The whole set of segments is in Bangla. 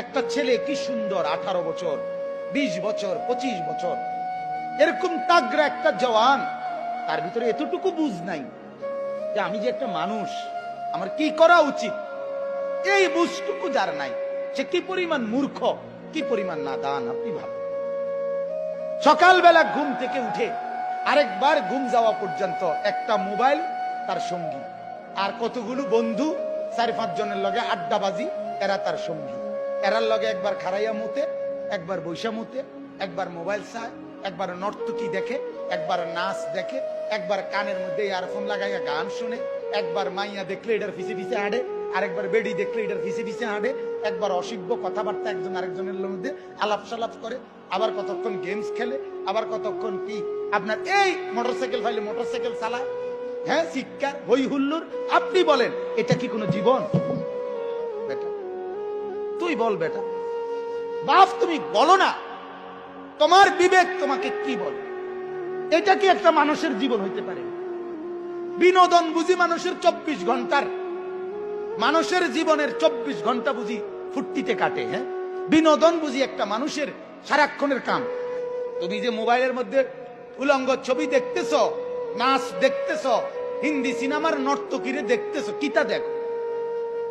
একটা ছেলে কি সুন্দর, 18 বছর, 20 বছর, 25 বছর, এরকম তাগড়া একটা জওয়ান, তার ভিতরে এতটুকু বুঝ নাই যে আমি যে একটা মানুষ, আমার কি করা উচিত। এই বুঝটুকু যার নাই, সে কি পরিমাণ মূর্খ, কি পরিমাণ নাদান। আপনি ভাবেন, সকালবেলা ঘুম থেকে উঠে আরেকবার ঘুম যাওয়া পর্যন্ত একটা মোবাইল তার সঙ্গী, আর কতগুলো বন্ধু 4-5 জনের লগে আড্ডাবাজি, এরা তার সঙ্গী। এরার লগে একবার খারাইয়া মুতে, একবার বৈশা মুতে, একবার মোবাইল চায়, একবার নর্তকী দেখে, একবার নাচ দেখে, একবার কানের মধ্যে ইয়ারফোন লাগাইয়া গান শুনে, একবার মাইয়া দেখলে এটার পিছে পিছে হাঁটে, আরেকবার বেডি দেখলে এটার পিছে পিছে হাঁটে, একবার অসভ্য কথাবার্তা একজন আরেকজনের মধ্যে আলাপ সালাপ করে, আবার কতক্ষণ গেমস খেলে, আবার কতক্ষণ কি আপনার এই মোটরসাইকেল ফাইলে মোটরসাইকেল চালায়। হ্যাঁ, শিক্ষা হই হুল্লোর। আপনি বলেন এটা কি কোনো জীবন? বেটা তুই বল, বেটা বাপ তুমি বলো না, তোমার বিবেক তোমাকে কি বলে? এটা কি একটা মানুষের জীবন হইতে পারে? বিনোদন বুঝি মানুষের 24 ঘন্টার, মানুষের জীবনের 24 ঘন্টা বুঝি ফুর্তিতে কাটে। হ্যাঁ, বিনোদন বুঝি একটা মানুষের সারাক্ষণের কাম। তুমি যে মোবাইলের মধ্যে উলঙ্গ ছবি দেখতেছ, নাচ দেখতেছ, হিন্দি সিনেমার নর্তকীরে দেখতেছ, কিতা দেখো?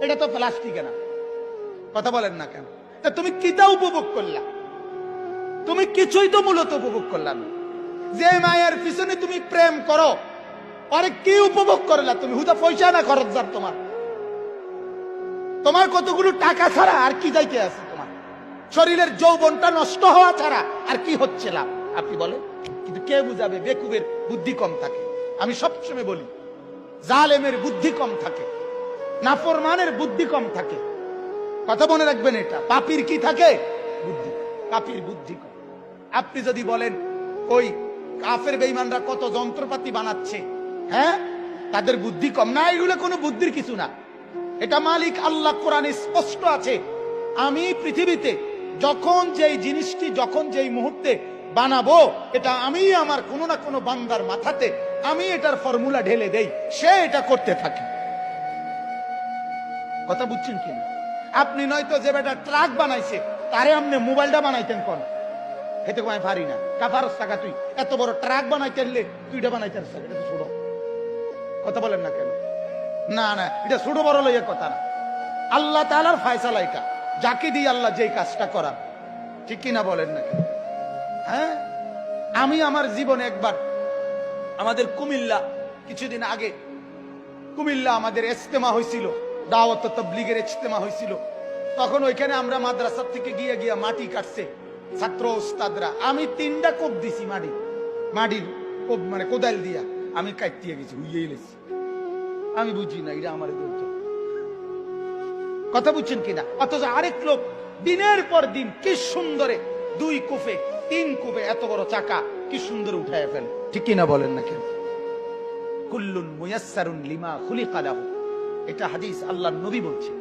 এটা তো প্লাস্টিক না। কথা বলেন না কেন? তা তুমি কিতা উপভোগ করলা? তুমি কিছুই তো মূলত উপভোগ করলা না। যে মায়ের পিছনে তুমি প্রেম করো, আরে কি উপভোগ করলা তুমি? হুদা পয়সা না খরচ যার তোমার, তোমার কতগুলো টাকা ছাড়া আর কি যাইতে আছে? তোমার শরীরের যৌবনটা নষ্ট হওয়া ছাড়া আর কি হচ্ছে লাভ? আপনি বলেন। কিন্তু কে বুঝাবে? বেকুবের বুদ্ধি কম থাকে। আমি সবসময় বলি, জালেমের বুদ্ধি কম থাকে, নাফরমানের বুদ্ধি কম থাকে। কথা মনে রাখবেন, এটা পাপীর কি থাকে? বুদ্ধি। পাপীর বুদ্ধি কম। আপনি যদি বলেন ওই কাফের বেঈমানরা কত যন্ত্রপাতি বানাচ্ছে, হ্যাঁ, তাদের বুদ্ধি কম না? এগুলো কোনো বুদ্ধির কিছু না। এটা মালিক আল্লাহ কোরআনে স্পষ্ট আছে, আমি পৃথিবীতে যখন যেই জিনিসটি যখন যেই মুহূর্তে বানাবো, এটা আমি আমার কোনো না কোনো বান্দার মাথাতে আমি এটার ফর্মুলা ঢেলে দেই, সে এটা করতে থাকে। কথা বুঝছেন কিনা? আপনি নয়তো যে বেটা ট্রাক বানাইছে তারে আপনি মোবাইলটা বানাইতেন কোন? হেতে আমি পারি না। কাফারস টাকা তুই এত বড় ট্রাক বানাইতে হলে তুইটা বানাইতে পারছিস, এটা তো ছোট। কথা বলেন না কেন? না না, এটা ছোট বড় লইয়া কথা না। আল্লাহ তাআলার ফয়সালা এটা, যাকে দিয়ে আল্লাহ যেই কাজটা করার। ঠিক কিনা বলেন না কেন? হ্যাঁ, আমি আমার জীবনে একবার আমাদের কুমিল্লা, কিছুদিন আগে কুমিল্লা আমাদের ইজতেমা হয়েছিল, দাওয়াত তাবলীগের ইজতেমা হয়েছিল। তখন ওইখানে আমরা মাদ্রাসা থেকে গিয়ে গিয়ে মাটি কাটছে ছাত্র ওস্তাদরা। আমি 3টা কোপ দিছি, মাটির কোপ, মানে কোদাল দিয়া আমি কাটতে গেছি, হুইয়ে গেছি। আমি বুঝি না এটা আমার দৌড়। কথা বুঝছেন কিনা? অথচ আরেক লোক দিনের পর দিন কি সুন্দরে 2 কোপে 3 কোপে এত বড় চাকা কি সুন্দর উঠায় ফেলে। ঠিক কিনা বলেন না কেন? কুল্লুন মুয়াসসারুন লিমা খুলিকা লাহু, এটা হাদিস, আল্লাহর নবী বলছে,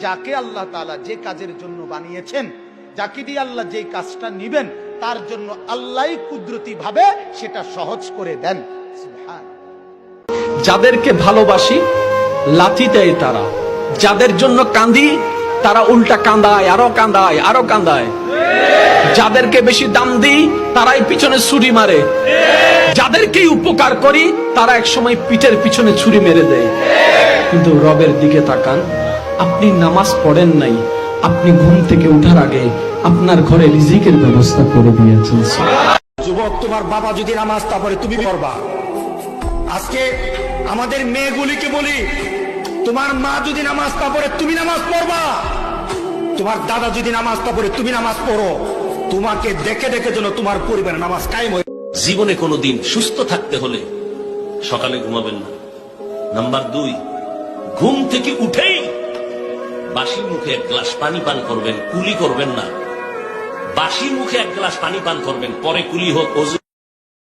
যাকে আল্লাহ তাআলা যে কাজের জন্য বানিয়েছেন, যাকে দিয়ে আল্লাহ যে কাজটা নিবেন, তার জন্য আল্লাহই কুদরতি ভাবে সেটা সহজ করে দেন। সুবহান। যাদেরকে ভালোবাসি লাথি দেয় তারা, যাদের জন্য কাঁদি তারা উল্টা কাঁদায়, আরো কাঁদায়, আরো কাঁদায়। যাদেরকে বেশি দাম দিই তারাই পিছনে ছুরি মারে, যাদেরকে উপকার করি তারা এক সময় পিঠের পিছনে ছুরি মেরে দেয়। কিন্তু রবের দিকে তাকান, আপনি নামাজ পড়েন নাই, আপনি ঘুম থেকে ওঠার আগে আপনার ঘরে রিজিকের ব্যবস্থা করে দিয়েছেন। যুবক, তোমার বাবা যদি নামাজ তা পড়ে তুমি পড়বা। আজকে আমাদের মেয়েগুলিকে বলি, তোমার মা যদি নামাজ তা পড়ে তুমি নামাজ পড়বা। তোমার দাদা যদি নামাজ তা পড়ে তুমি নামাজ পড়ো। তোমাকে দেখে দেখে যেন তোমার পরিবারের নামাজ কায়েম হয়। জীবনে কোনোদিন সুস্থ থাকতে হলে সকালে ঘুমাবেন না। নাম্বার 2, ঘুম থেকে উঠেই বাসি মুখে 1 গ্লাস পানি পান করবেন, কুলি করবেন না। বাসি মুখে 1 গ্লাস পানি পান করবেন, পরে কুলি হোক, ওযু